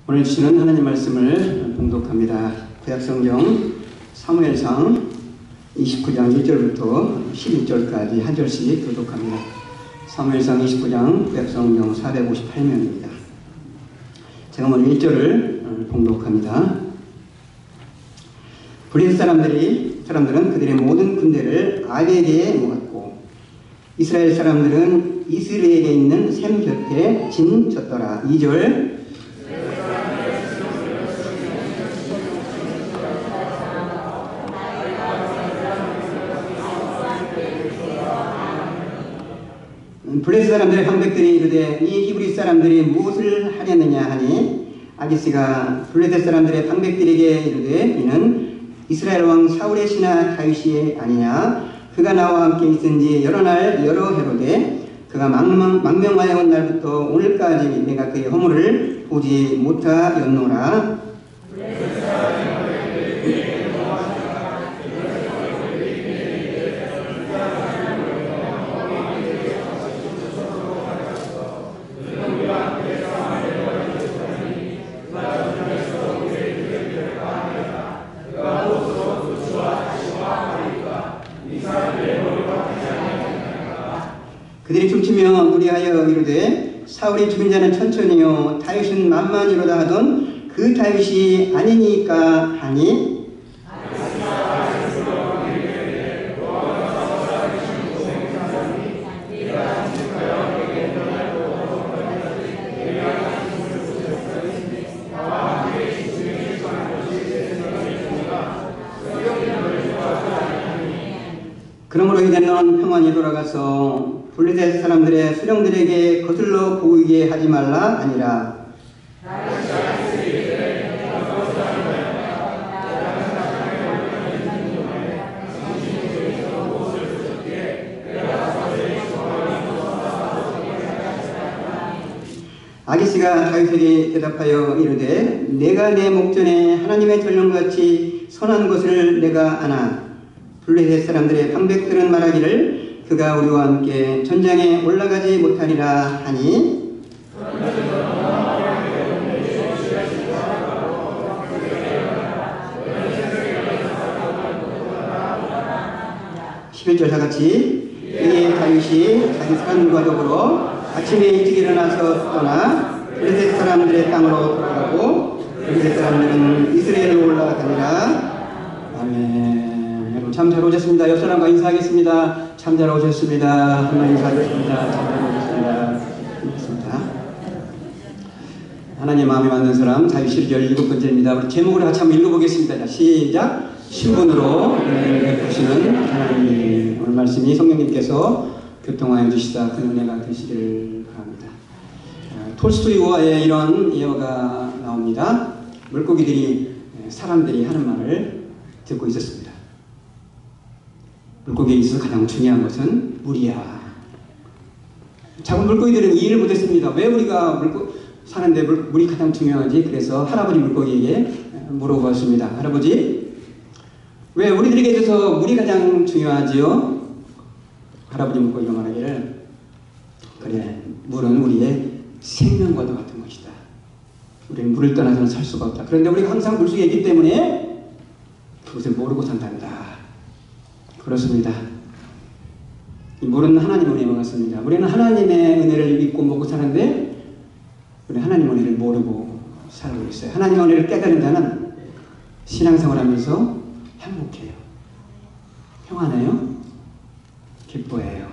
오늘 주시는 하나님 말씀을 봉독합니다. 구약성경 사무엘상 29장 1절부터 11절까지 한 절씩 교독합니다. 사무엘상 29장 구약성경 458면입니다. 제가 오늘 1절을 봉독합니다. 블레셋 사람들은 그들의 모든 군대를 아벨에 모았고 이스라엘 사람들은 이스라엘에 있는 샘 곁에 진쳤더라. 2절 블레셋 사람들의 방백들이 이르되 이 히브리 사람들이 무엇을 하려느냐 하니 아기스가 블레셋 사람들의 방백들에게 이르되 이는 이스라엘 왕 사울의 신하 다윗이 아니냐. 그가 나와 함께 있은지 여러 날 여러 해로되 그가 망명하여 온 날부터 오늘까지 내가 그의 허물을 보지 못하였노라. 그들이 춤추며 노래하여 이르되 사울이 죽은 자는 천천히요 다윗은 만만이로다 하던 그 다윗이 아니니까 하니 그러므로 이제 너는 평안히 돌아가서 블레셋 사람들의 수령들에게 거슬러 보이게 하지 말라 아니라. 아기스가 다윗에게 대답하여 이르되 내가 내 목전에 하나님의 전령같이 선한 것을 내가 아나. 블레셋 사람들의 방백들은 말하기를 그가 우리와 함께 전장에 올라가지 못하리라 하니 11절 다같이 이에 다윗이 자기 사람들과 더불어 아침에 일찍 일어나서 떠나 블레셋 사람들의 땅으로 돌아가고 블레셋 사람들은 이스라엘로 올라가니라. 아멘. 참 잘 오셨습니다. 옆 사람과 인사하겠습니다. 참 잘 오셨습니다. 한번 인사하겠습니다. 참 잘 오셨습니다. 고맙습니다. 하나님 마음에 맞는 사람 자유 11절 7번째입니다. 우리 제목을 같이 한번 읽어보겠습니다. 자, 시작. 신분으로 베푸시는 하나님. 오늘 말씀이 성령님께서 교통하여 주시다 큰 은혜가 되시기를 바랍니다. 톨스토이와의 이런 예어가 나옵니다. 물고기들이 사람들이 하는 말을 듣고 있었습니다. 물고기에 있어서 가장 중요한 것은 물이야. 작은 물고기들은 이해를 못했습니다. 왜 우리가 사는데 물이 가장 중요하지? 그래서 할아버지 물고기에게 물어보았습니다. 할아버지, 왜 우리들에게 있어서 물이 가장 중요하지요? 할아버지 물고기가 말하기를 그래, 물은 우리의 생명과도 같은 것이다. 우리는 물을 떠나서는 살 수가 없다. 그런데 우리가 항상 물속에 있기 때문에 그것을 모르고 산단다. 그렇습니다. 이 물은 하나님의 은혜와 같습니다. 우리는 하나님의 은혜를 믿고 먹고 사는데 우리는 하나님의 은혜를 모르고 살고 있어요. 하나님의 은혜를 깨달은 자는 신앙생활 하면서 행복해요. 평안해요. 기뻐해요.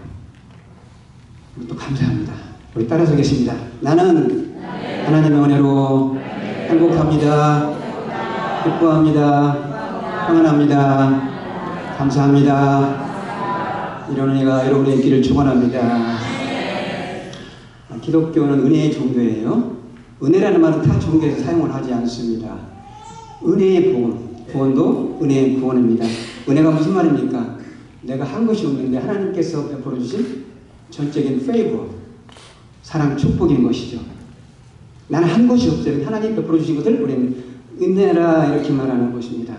또 감사합니다. 우리 따라서겠습니다. 나는 하나님의 은혜로 행복합니다. 기뻐합니다. 평안합니다. 감사합니다. 이런 은혜가 여러분의 있기를 축원합니다. 기독교는 은혜의 종교예요. 은혜라는 말은 타 종교에서 사용을 하지 않습니다. 은혜의 구원도 은혜의 구원입니다. 은혜가 무슨 말입니까? 내가 한 것이 없는데 하나님께서 베풀어 주신 전적인 페이버, 사랑, 축복인 것이죠. 나는 한 것이 없어요. 하나님 베풀어 주신 것을 우리는 은혜라 이렇게 말하는 것입니다.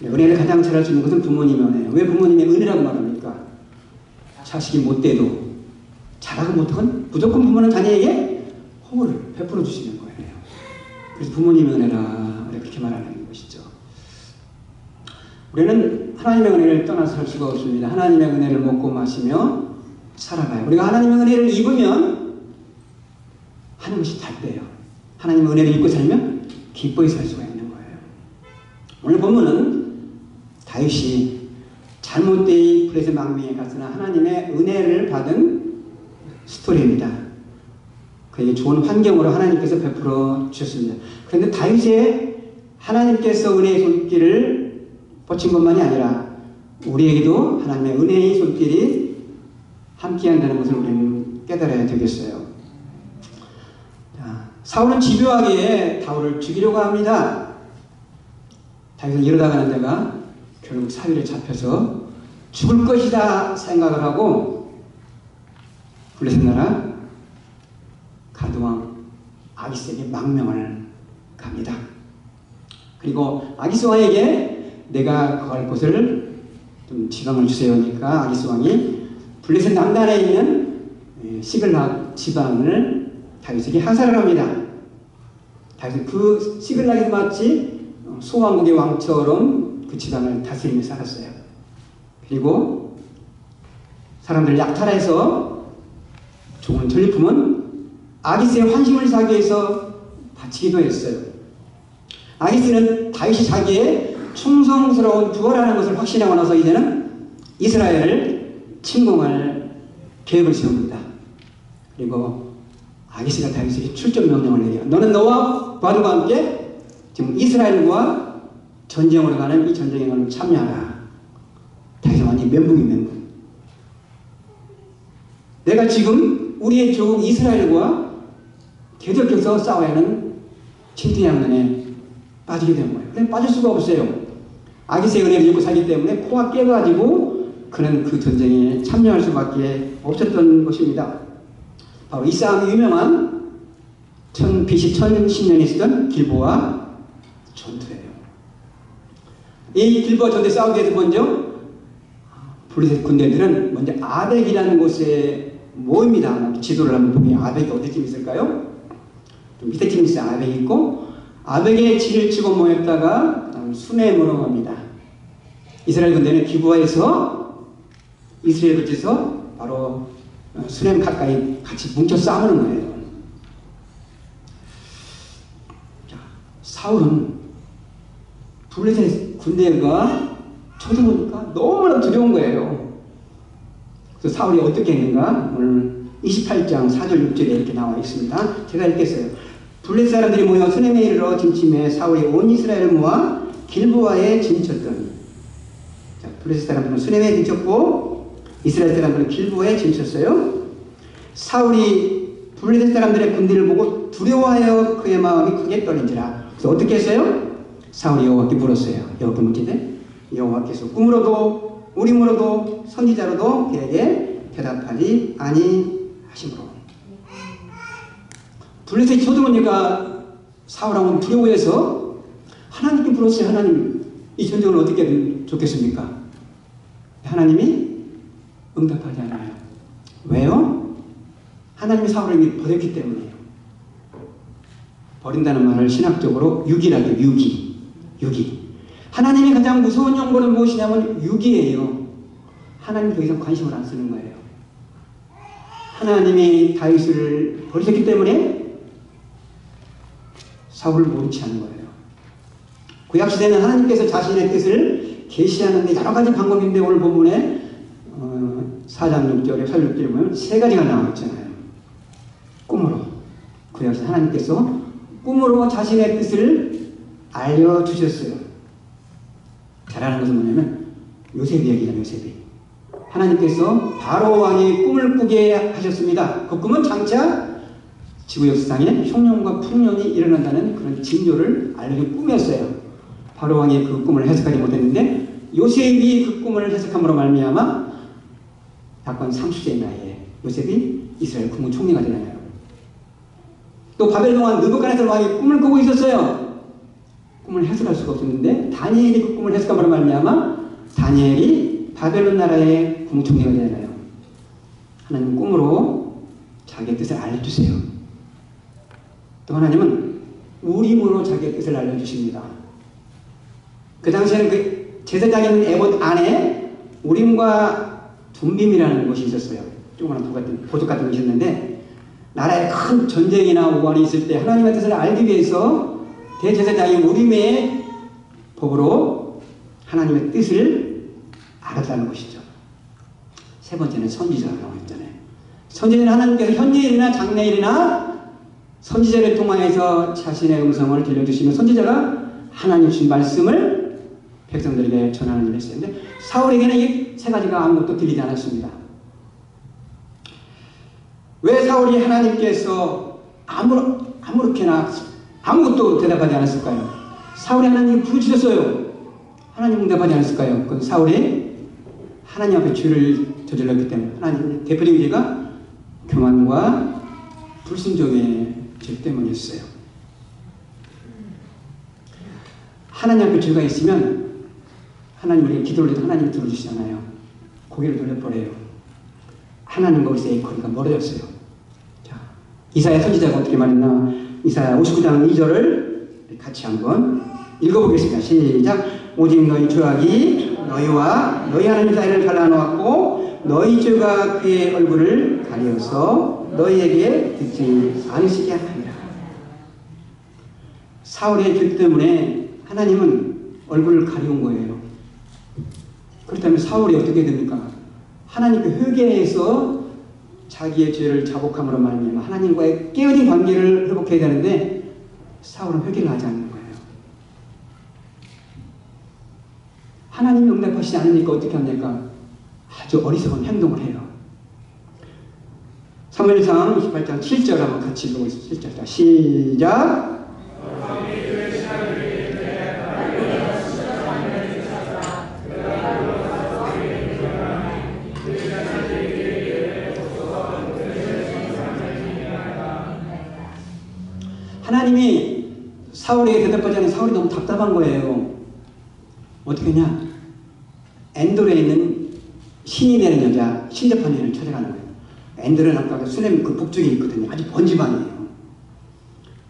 은혜를 가장 잘할 수 있는 것은 부모님의 은혜예요. 왜 부모님의 은혜라고 말합니까? 자식이 못돼도 잘하고 못하건 무조건 부모는 자녀에게 호를 베풀어 주시는 거예요. 그래서 부모님의 은혜라 그렇게 말하는 것이죠. 우리는 하나님의 은혜를 떠나서 살 수가 없습니다. 하나님의 은혜를 먹고 마시며 살아가요. 우리가 하나님의 은혜를 입으면 하는 것이 잘 돼요. 하나님의 은혜를 입고 살면 기뻐히 살 수가 있는 거예요. 오늘 본문은 다윗이 잘못된 블레셋 망명에 갔으나 하나님의 은혜를 받은 스토리입니다. 그에게 좋은 환경으로 하나님께서 베풀어 주셨습니다. 그런데 다윗의 하나님께서 은혜의 손길을 뻗친 것만이 아니라 우리에게도 하나님의 은혜의 손길이 함께한다는 것을 우리는 깨달아야 되겠어요. 자, 사울은 집요하게 다윗을 죽이려고 합니다. 다윗은 이러다가는 내가 결국 사위를 잡혀서 죽을 것이다 생각을 하고 블레셋 나라 가드왕 아기스에게 망명을 갑니다. 그리고 아기스 왕에게 내가 거할 곳을 좀 지방을 주세요 하니까 아기스 왕이 블레셋 남단에 있는 시글락 지방을 다윗에게 하사를 합니다. 다윗은 그 시글락에서 마치 소왕국의 왕처럼 그 지방을 다스리며 살았어요. 그리고 사람들을 약탈해서 좋은 전리품은 아기스의 환심을 사기 위해서 바치기도 했어요. 아기스는 다윗이 자기의 충성스러운 부하라는 것을 확신하고 나서 이제는 이스라엘을 침공할 계획을 세웁니다. 그리고 아기스가 다윗에게 출전 명령을 내려 너는 너와 부하들과 함께 지금 이스라엘과 전쟁으로 가는 이 전쟁에 너는 참여하라. 다윗은 완전히 멘붕. 내가 지금 우리의 종 이스라엘과 대적해서 싸워야 하는 침투양면에 빠지게 된 거예요. 그래 빠질 수가 없어요. 아기스의 은혜를 입고 살기 때문에 코가 깨가지고 그는 그 전쟁에 참여할 수밖에 없었던 것입니다. 바로 이 싸움이 유명한 BC 1010년에 있었던 길보아 전투예요. 이 길보아 전투에 싸우기 위해서 먼저 블레셋 군대들은 먼저 아벡이라는 곳에 모입니다. 지도를 한번 보면 아벡이 어디쯤 있을까요? 좀 밑에쯤 있어요. 아벡이 있고 아벡에 진을 치고 모였다가 수넴으로 갑니다. 이스라엘 군대는 기브아에서 이스라엘 붙여서 바로 수넴 가까이 같이 뭉쳐 싸우는 거예요. 자, 사울은 블레셋 군대가 쳐들어오니까 너무나 두려운 거예요. 그래서 사울이 어떻게 했는가? 오늘 28장 4절 6절에 이렇게 나와 있습니다. 제가 읽겠어요. 블레셋 사람들이 모여 수넴에 이르러 진침해 사울이 온 이스라엘을 모아 길보아에 진쳤더니, 자, 블레셋 사람들은 수넴에 진쳤고 이스라엘 사람들은 길보아에 진쳤어요. 사울이 블레셋 사람들의 군대를 보고 두려워하여 그의 마음이 크게 떨린지라. 그래서 어떻게 했어요? 사울이 여호와께 물었어요. 여호와께 묻기를 여호와께서 꿈으로도 우림으로도 선지자로도 그에게 대답하지 아니하심으로. 블레셋이 쳐들어오니까 사울왕은 두려워해서 하나님께 물었어요. 하나님, 이 전쟁을 어떻게 하면 좋겠습니까? 하나님이 응답하지 않아요. 왜요? 하나님이 사울을 이미 버렸기 때문이에요. 버린다는 말을 신학적으로 유기라고 해요. 유기. 하나님이 가장 무서운 영광은 무엇이냐면 유기예요. 하나님 더 이상 관심을 안 쓰는 거예요. 하나님이 다윗을 버리셨기 때문에 사울을 모르지 않는 거예요. 구약시대는 하나님께서 자신의 뜻을 계시하는 데 여러 가지 방법인데 오늘 본문에 4장 6절에 8절 6절에 보면 세 가지가 나와 있잖아요. 꿈으로. 구약시대 하나님께서 꿈으로 자신의 뜻을 알려주셨어요. 잘하는 것은 뭐냐면 요셉 이야기잖아요. 요셉이. 하나님께서 바로 왕이 꿈을 꾸게 하셨습니다. 그 꿈은 장차 지구 역사상에 흉년과 풍년이 일어난다는 그런 징조를 알려준 꿈이었어요. 바로 왕이 그 꿈을 해석하지 못했는데 요셉이 그 꿈을 해석함으로 말미암아 약간 30세의 나이에 요셉이 이스라엘 국무총리가 되나요. 또 바벨론 왕 느부갓네살 왕이 꿈을 꾸고 있었어요. 꿈을 해석할 수가 없었는데 다니엘이 그 꿈을 해석함으로 말미암아 다니엘이 바벨론 나라의 국무총리가 되나요. 하나님 꿈으로 자기의 뜻을 알려주세요. 또 하나님은 우림으로 자기의 뜻을 알려주십니다. 그 당시에는 그 제사장인 에봇 안에 우림과 둠빔이라는 것이 있었어요. 조그마한 보석 같은 것이 있는데, 나라에 큰 전쟁이나 우환이 있을 때 하나님의 뜻을 알기 위해서 대제사장이 우림의 법으로 하나님의 뜻을 알았다는 것이죠. 세 번째는 선지자라고 했잖아요. 선지자는 하나님께서 현재일이나 장래일이나 선지자를 통하여서 자신의 음성을 들려주시며, 선지자가 하나님 주신 말씀을 백성들에게 전하는 일을 했었는데, 사울에게는 이 세 가지가 아무것도 들리지 않았습니다. 왜 사울이 하나님께서 아무렇게나 아무것도 대답하지 않았을까요? 사울이 하나님을 부르짖었어요. 하나님 응답하지 않았을까요? 그건 사울이 하나님 앞에 죄를 저질렀기 때문에. 하나님 대표적인 죄가 교만과 불순종의 죄 때문이었어요. 하나님 앞에 죄가 있으면 하나님 우리가 기도를 해도 하나님이 들어주시잖아요. 고개를 돌려버려요. 하나님과 우리 사이의 거리가 멀어졌어요. 자, 이사야 선지자가 어떻게 말했나? 이사야 59장 2절을 같이 한번 읽어보겠습니다. 시작. 오직 너희 죄악이 너희와 너희 하나님 사이를 갈라놓았고 너희 죄가 그의 얼굴을 가려서 너희에게 듣지 않으시게 하리라. 사울의 죄 때문에 하나님은 얼굴을 가려운 거예요. 그렇다면 사울이 어떻게 됩니까? 하나님께 회개해서 자기의 죄를 자복함으로 말미암아 하나님과의 깨어진 관계를 회복해야 되는데, 사울은 회개를 하지 않는 거예요. 하나님이 응답하시지 않으니까 어떻게 합니까? 아주 어리석은 행동을 해요. 사무엘상 28장 7절 한번 같이 읽어보겠습니다. 7절 시작. 하나님이 사울에게 대답하지 않으니 사울이 너무 답답한 거예요. 어떻게 하냐? 엔돌에 있는 신이라는 여자, 신대파니를 찾아가는 거예요. 엔돌은 아까 수냄 그 북쪽에 있거든요. 아주 먼 지방이에요.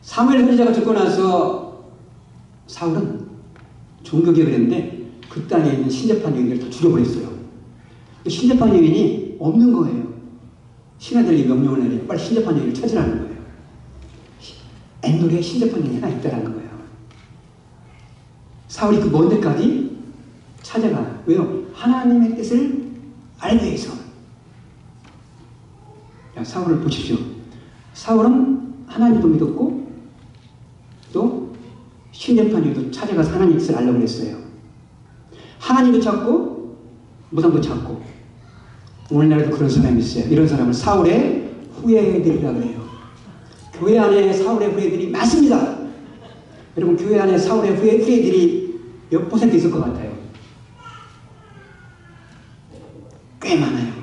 사무엘 선지자가 죽고 나서 사울은 종교개혁을 했는데 그 땅에 있는 신대파 여인을 다 죽여버렸어요. 신대파 여인이 없는 거예요. 신하들이 명령을 내리고 빨리 신대파 여인을 찾으라는 거예요. 엔돌에 신대파 여인이 하나 있다라는 거예요. 사울이 그 먼 데까지 찾아가. 왜요? 하나님의 뜻을 알기 위해서. 야, 사울을 보십시오. 사울은 하나님도 믿었고 또 신대파니도 찾아가서 하나님의 뜻을 알려고 했어요. 하나님도 찾고 무당도 찾고. 오늘날에도 그런 사람이 있어요. 이런 사람을 사울의 후예들이라고 해요. 교회 안에 사울의 후예들이 많습니다. 여러분, 교회 안에 사울의 후예들이 몇 퍼센트 있을 것 같아요? 꽤 많아요.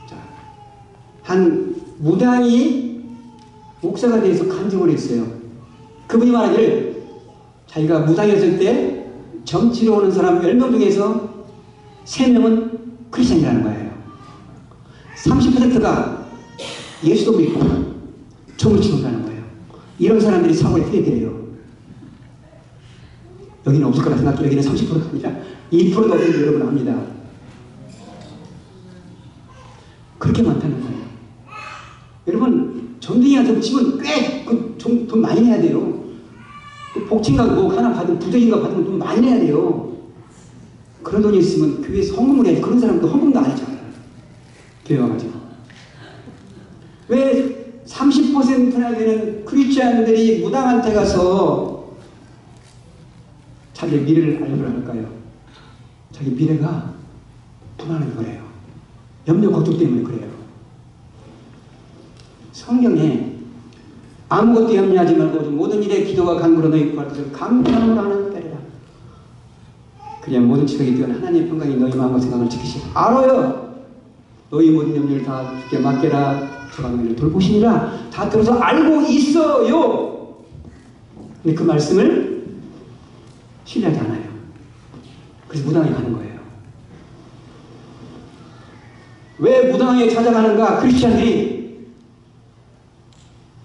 자, 한 무당이 목사가 돼서 간증을 했어요. 그분이 말하기를 자기가 무당이었을 때 점치러 오는 사람 10명 중에서 3명은 크리스천이라는 거예요. 30%가 예수도 믿고 종을 치는다는 거예요. 이런 사람들이 사울의 후예들이에요. 여기는 없을 거라 생각해요. 여기는 30%가 아니라 2%도 없는지 여러분 압니다. 그렇게 많다는 거예요. 여러분, 전등이나 점치면 꽤 돈 많이 내야 돼요. 복층가 뭐 하나 받으면 부적인가 받으면 돈 많이 내야 돼요. 그런 돈이 있으면 교회에서 헌금을 해야지. 그런 사람도 헌금도 안 하잖아요. 교회 와가지고. 왜 30%나 되는 크리스찬들이 무당한테 가서 자기의 미래를 알려주려 할까요? 자기 미래가 불안한 거래요. 염려 걱정 때문에 그래요. 성경에 아무것도 염려하지 말고 모든 일에 기도와 간구로 너희 구할 것을 감사함으로 하는 때리라. 그래야 모든 지각이 뛰어난 하나님의 평강이 너희 마음과 생각을 지키시라. 알아요. 너희 모든 염려를 다 주께 맡겨라. 저가 너희를 돌보시니라. 다 들어서 알고 있어요. 근데 그 말씀을 신뢰하지 않아요. 그래서 무당에 가는 거예요. 왜 무당에 찾아가는가? 크리스찬들이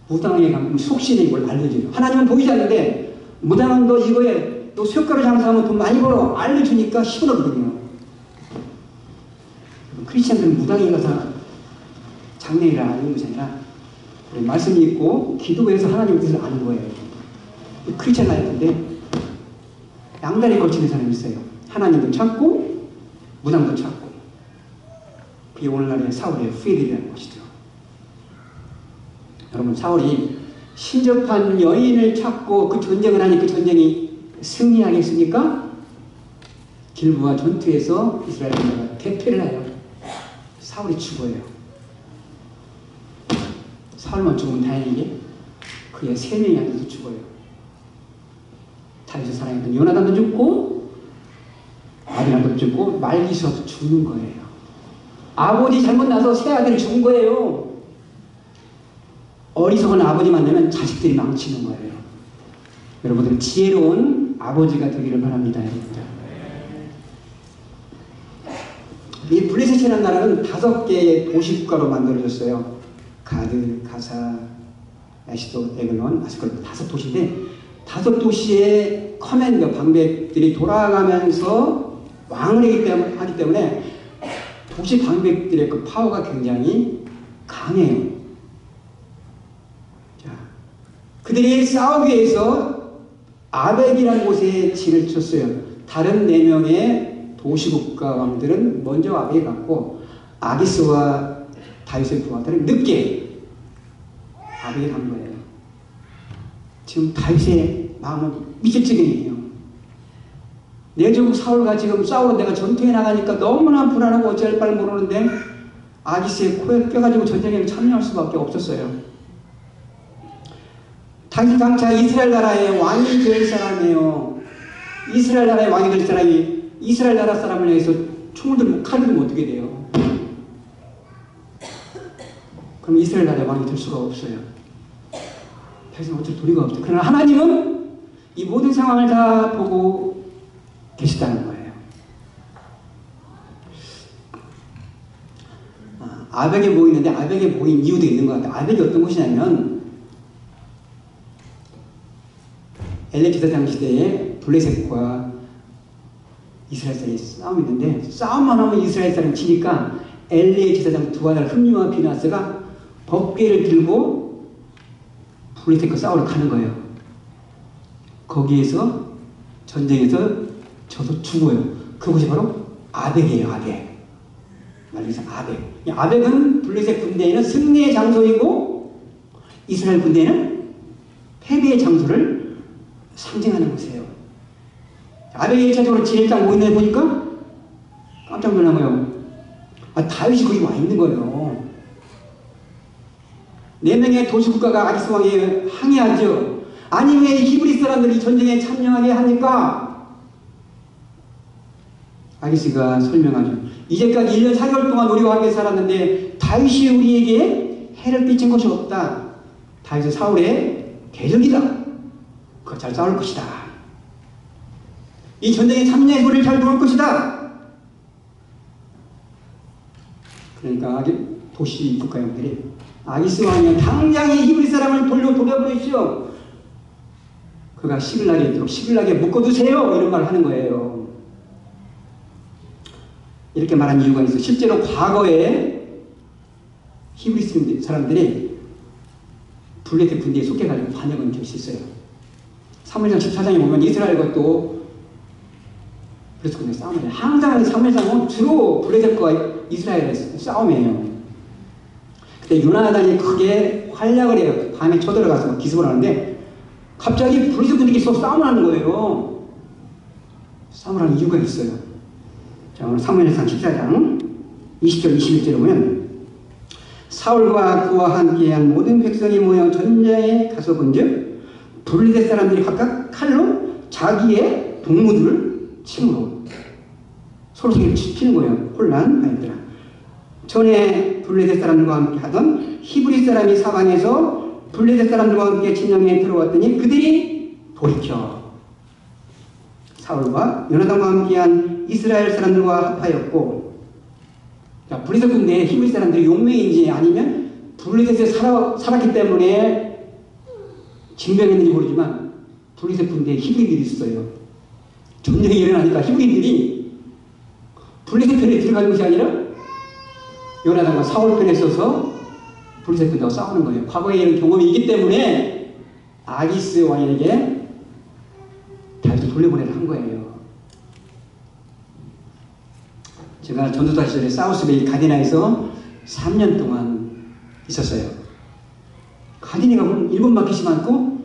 무당에게 가면 속신에 이걸 알려줘요. 하나님은 보이지 않는데 무당은 너 이거에 너 쇳가루 장사하면 돈 많이 벌어 알려주니까 시원하거든요. 크리스천들은 무당에 가서 장례일을 아는 것이 아니라 말씀이 있고 기도해서 하나님의 뜻을 아는 거예요. 크리스천 라이프인데 양다리 걸치는 사람이 있어요. 하나님도 찾고 무당도 찾고. 그게 오늘날의 사울의 후예들이라는 것이죠. 여러분, 사울이 신접한 여인을 찾고 그 전쟁을 하니 그 전쟁이 승리하겠습니까? 길보아 전투에서 이스라엘 군대가 대패를 하여 사울이 죽어요. 사울만 죽으면 다행이게 그의 3명이 안에서 죽어요. 다윗을 사랑했던 요나단도 죽고 아비나도 죽고 말기수도 죽는 거예요. 아버지 잘못 나서 새 아들이 죽은 거예요. 어리석은 아버지 만나면 자식들이 망치는 거예요. 여러분들 지혜로운 아버지가 되기를 바랍니다. 여러분들. 이 블레셋이라는 나라는 5개의 도시국가로 만들어졌어요. 가드, 가사, 야시도, 에글론, 아스컬 5도시인데 5도시의 커맨더, 방백들이 돌아가면서 왕을 하기 때문에 도시 방백들의 그 파워가 굉장히 강해요. 자, 그들이 싸우기 위해서 아벡이라는 곳에 진을 쳤어요. 다른 4명의 도시국가 왕들은 먼저 아벡에 갔고 아기스와 다윗의 부하들은 늦게 아벡에 간 거예요. 지금 다윗의 마음은 미칠 지경이에요. 내 조국 사울과 지금 싸우러 내가 전투에 나가니까 너무나 불안하고 어찌할 바를 모르는데 아기스의 코에 껴가지고 전쟁에 참여할 수밖에 없었어요. 다윗이 장차 이스라엘 나라의 왕이 될 사람이에요. 이스라엘 나라의 왕이 될 사람이 이스라엘 나라 사람을 향해서 총을 들고 칼을 들면 어떻게 돼요? 그럼 이스라엘 나라의 왕이 될 수가 없어요. 그래서 어쩔 도리가 없어요. 그러나 하나님은 이 모든 상황을 다 보고 계시다는 거예요. 아벡에 모이는데 아벡에 모인 이유도 있는 것 같아요. 아벡이 어떤 곳이냐면 엘레 제사장 시대에 블레셋과 이스라엘 사이에 싸움이 있는데 싸움만 하면 이스라엘 사람이 지니까 엘레 제사장 두 아들 흠리와 비나스가 법궤를 들고 블레셋과 싸우러 가는 거예요. 거기에서 전쟁에서 져서 죽어요. 그곳이 바로 아벡이에요. 아벡. 말해서 아벡. 아벡은 블레셋 군대에는 승리의 장소이고 이스라엘 군대에는 패배의 장소를 상징하는 곳이에요. 아벡이 1차적으로 진일장 모인날 보니까 깜짝 놀란 거예요. 다윗이 거기 와 있는 거예요. 4명의 도시국가가 아기스 왕에 항의하죠. 아니 왜 히브리 사람들이 전쟁에 참여하게 합니까? 아기스가 설명하죠. 이제까지 1년 4개월 동안 우리와 함께 살았는데 다윗이 우리에게 해를 끼친 것이 없다. 다윗은 사울의 계적이다. 그거 잘 싸울 것이다. 이 전쟁에 참여해서 우리를 잘 도울 것이다. 그러니까 도시 국가형들이 아기스 왕이 당장 이 히브리 사람을 돌려보내십시오. 그가 시글락에 있도록 시글락에 묶어두세요. 이런 말을 하는 거예요. 이렇게 말한 이유가 있어요. 실제로 과거에 히브리 사람들이 블레셋 군대에 속해가지고 반역한 적이 있어요. 사무엘상 14장에 보면 이스라엘과 또 블레셋 군대 싸움을 해요. 항상 사무엘상은 주로 블레셋과 이스라엘의 싸움이에요. 그때 요나단이 크게 활약을 해요. 밤에 쳐들어가서 기습을 하는데 갑자기 블레셋 군대끼리 싸움을 하는 거예요. 싸움을 하는 이유가 있어요. 자, 오늘 사무엘상 14장 20절 21절에 보면 사울과 그와 함께한 모든 백성이 모여 전쟁에 가서 본즉 블레셋 사람들이 각각 칼로 자기의 동무들을 침으로 서로 치는 거예요. 혼란하였더라. 전에 블레셋 사람들과 함께 하던 히브리 사람이 사방에서 블레셋 사람들과 함께 진영에 들어왔더니 그들이 돌이켜 사울과 요나단과 함께한 이스라엘 사람들과 합하였고, 자, 블레셋 군대에 히브리 사람들이 용맹인지 아니면 블레셋에 살았기 때문에 징병했는지 모르지만 블레셋 군대에 히브리인들이 있어요. 전쟁이 일어나니까 히브리인들이 블레셋 편에 들어가는 것이 아니라 요나단과 사울 편에 서서 블레셋 군대와 싸우는 거예요. 과거에 이런 경험이 있기 때문에 아기스 왕에게 다윗을 돌려보내라 한 거예요. 제가 전도사 시절에 사우스베이 가디나에서 3년 동안 있었어요. 가디나가 일본 마켓이 많고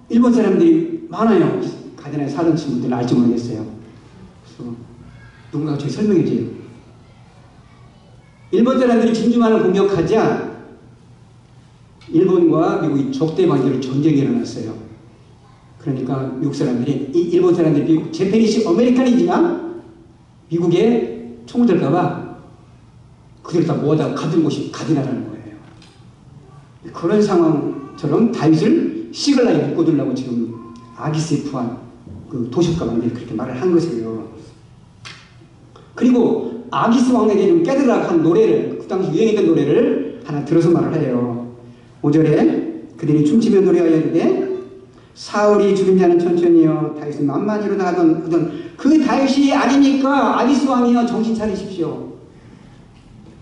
일본 사람들이 많아요. 가디나에 사는 친구들은 알지 모르겠어요. 그래서 누군가가 저희 설명해 줘요. 일본 사람들이 진주만을 공격하자 일본과 미국이 적대 관계로 전쟁이 일어났어요. 그러니까 미국 사람들이 일본 사람들이 미국 재패니시 아메리칸이지만 미국에 총을 들까봐 그들을 다 모아다 가둔 곳이 가디나라는 거예요. 그런 상황처럼 다윗을 시글락에 묶어두려고 지금 아기스에 부한 그 도시가방들이 그렇게 말을 한 것이에요. 그리고 아기스 왕에게 좀 깨달으라 한 노래를, 그 당시 유행했던 노래를 하나 들어서 말을 해요. 5절에 그들이 춤추며 노래하였는데 사울이 죽은 자는 천천히요 다윗은 만만히 일어나던 그 다윗이 아닙니까? 아기스 왕이여 정신 차리십시오.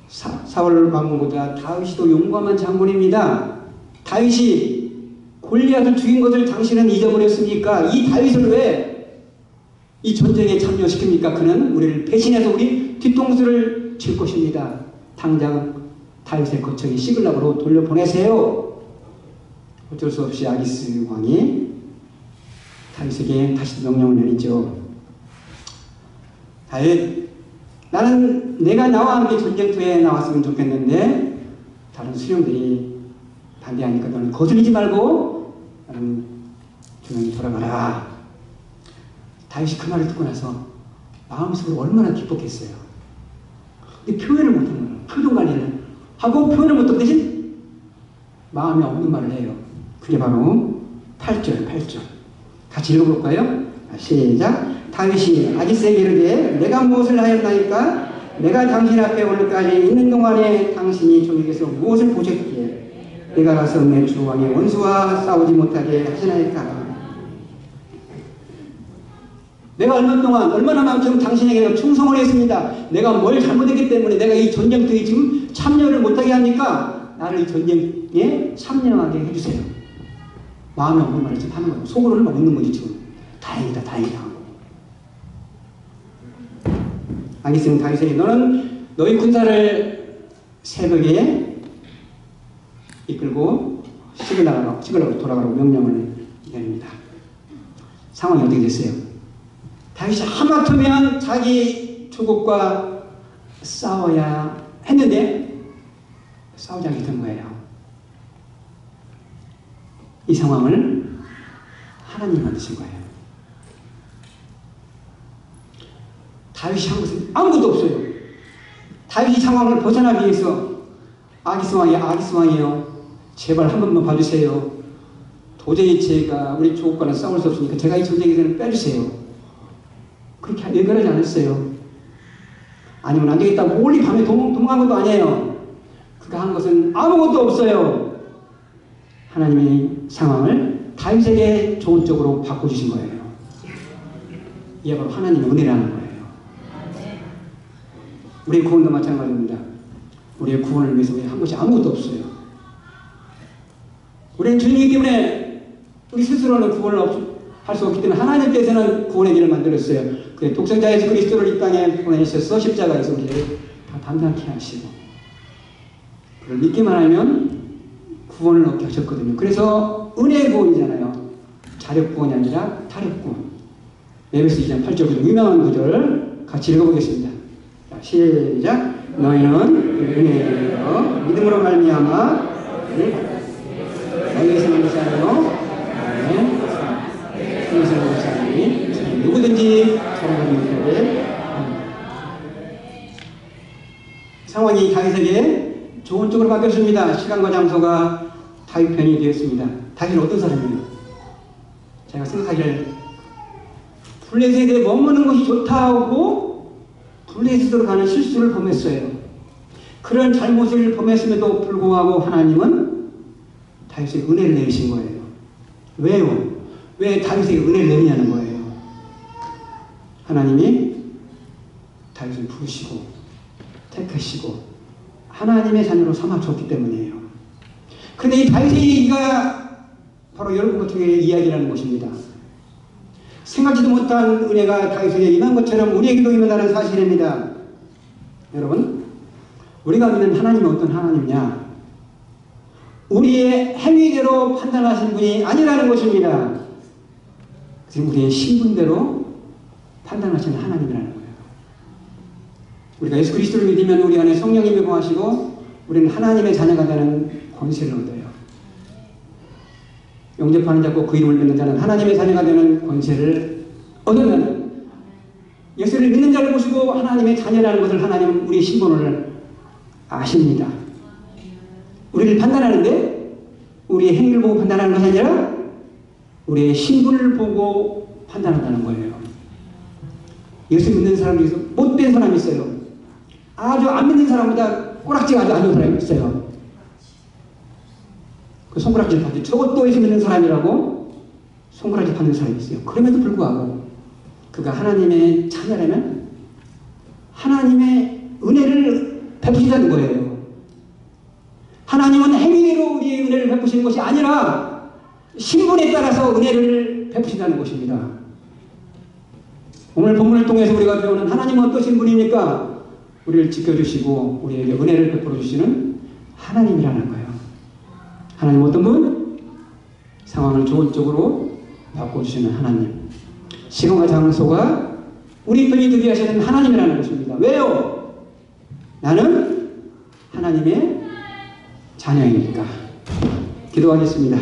사울 왕보다 다윗이 더 용감한 장군입니다. 다윗이 골리앗을 죽인 것을 당신은 잊어버렸습니까? 이 다윗을 왜 이 전쟁에 참여시킵니까? 그는 우리를 배신해서 우리 뒤통수를 칠 것입니다. 당장 다윗의 거처에 시글락으로 돌려보내세요. 어쩔 수 없이 아기스 왕이 다윗에게 다시 명령을 내리죠. 다윗, 나는 내가 나와 함께 전쟁터에 나왔으면 좋겠는데 다른 수령들이 반대하니까 너는 거슬리지 말고 나는 조용히 돌아가라. 다윗이 그 말을 듣고 나서 마음속으로 얼마나 기뻤겠어요. 근데 표현을 못하는 거예요. 표정 관리를 하고 표현을 못하고 대신 마음에 없는 말을 해요. 그게 바로 8절. 같이 읽어볼까요? 시작. 다윗이 아기스에게 이르되 내가 무엇을 하였나이까? 내가 당신 앞에 오늘까지 있는 동안에 당신이 저에게서 무엇을 보셨기에 내가 가서 내 주 왕의 원수와 싸우지 못하게 하시나이까? 내가 얼마나 만큼 당신에게 충성을 했습니다. 내가 뭘 잘못했기 때문에 내가 이 전쟁터에 지금 참여를 못하게 합니까? 나를 이 전쟁에 참여하게 해주세요. 마음에 없는 말을 지금 하는 거예요. 속으로는 막 웃는 거지 지금. 다행이다. 아기스는 다윗에게 너는 너희 군사를 새벽에 이끌고 시글락으로 돌아가라고 명령을 내립니다. 상황이 어떻게 됐어요? 다윗이 하마터면 자기 조국과 싸워야 했는데 싸우지 않게 된 거예요. 이 상황을 하나님이 만드신 거예요. 다윗이 한 것은 아무것도 없어요. 다윗이 상황을 벗어나기 위해서 아기스 왕이요 제발 한 번만 봐주세요. 도저히 제가 우리 조국과는 싸울 수 없으니까 제가 이 전쟁에서는 빼주세요. 그렇게 얘기하지 않았어요. 아니면 안 되겠다. 멀리 밤에 도망간 것도 아니에요. 그가 한 것은 아무것도 없어요. 하나님의 상황을 다윗에게 좋은 쪽으로 바꿔주신 거예요. 이게 바로 하나님의 은혜라는 거예요. 우리의 구원도 마찬가지입니다. 우리의 구원을 위해서 한 것이 아무것도 없어요. 우리는 주님이기 때문에 우리 스스로는 구원을 할 수 없기 때문에 하나님께서는 구원의 길을 만들었어요. 그 독생자 예수 그리스도를 이 땅에 보내셔서 십자가에서 우리를 다 담당케 하시고 그걸 믿기만 하면 구원을 얻게 하셨거든요. 그래서 은혜의 구원이잖아요. 자력 구원이 아니라 타력 구원. 에베소 2장 8절 유명한 구절 같이 읽어보겠습니다. 자, 시작. 너희는 은혜로 믿음으로 말미암아 너희에서 난 것이 아니요 누구든지 상황이 다윗에게 좋은 쪽으로 바뀌었습니다. 시간과 장소가 다윗 편이 되었습니다. 다윗은 어떤 사람이에요? 제가 생각하기를 블레셋에 머무는 것이 좋다고 블레셋으로 가는 실수를 범했어요. 그런 잘못을 범했음에도 불구하고 하나님은 다윗의 은혜를 내리신 거예요. 왜요? 왜 다윗에게 은혜를 내리냐는 거예요. 하나님이 다윗을 부르시고 택하시고 하나님의 자녀로 삼아줬기 때문이에요. 그런데 이 다윗의 얘기가 바로 여러분과 통해 이야기라는 것입니다. 생각지도 못한 은혜가 다윗에게 임한 것처럼 우리에게도 임한다는 사실입니다. 여러분, 우리가 믿는 하나님은 어떤 하나님이냐? 우리의 행위대로 판단하시는 분이 아니라는 것입니다. 지금 우리의 신분대로 판단하시는 하나님이라는 거예요. 우리가 예수 그리스도를 믿으면 우리 안에 성령님이 거하시고 우리는 하나님의 자녀가 되는 권세를 얻어요. 영접하는 자고 그 이름을 믿는 자는 하나님의 자녀가 되는 권세를 얻으면 예수를 믿는 자를 보시고 하나님의 자녀라는 것을 하나님은 우리의 신분을 아십니다. 우리를 판단하는데 우리의 행위를 보고 판단하는 것이 아니라 우리의 신분을 보고 판단한다는 거예요. 예수 믿는 사람 중에서 못된 사람이 있어요. 아주 안 믿는 사람보다 꼬락지가 아주 안 좋은 사람이 있어요. 그 손가락질 받지. 저것도 예수 믿는 사람이라고 손가락질 받는 사람이 있어요. 그럼에도 불구하고 그가 하나님의 자녀라면 하나님의 은혜를 베푸신다는 거예요. 하나님은 행위로 우리의 은혜를 베푸시는 것이 아니라 신분에 따라서 은혜를 베푸신다는 것입니다. 오늘 본문을 통해서 우리가 배우는 하나님은 어떠신 분입니까? 우리를 지켜주시고 우리에게 은혜를 베풀어 주시는 하나님이라는 거예요. 하나님 어떤 분? 상황을 좋은 쪽으로 바꿔주시는 하나님. 시간과 장소가 우리 편이 되게 하시는 하나님이라는 것입니다. 왜요? 나는 하나님의 자녀이니까. 기도하겠습니다.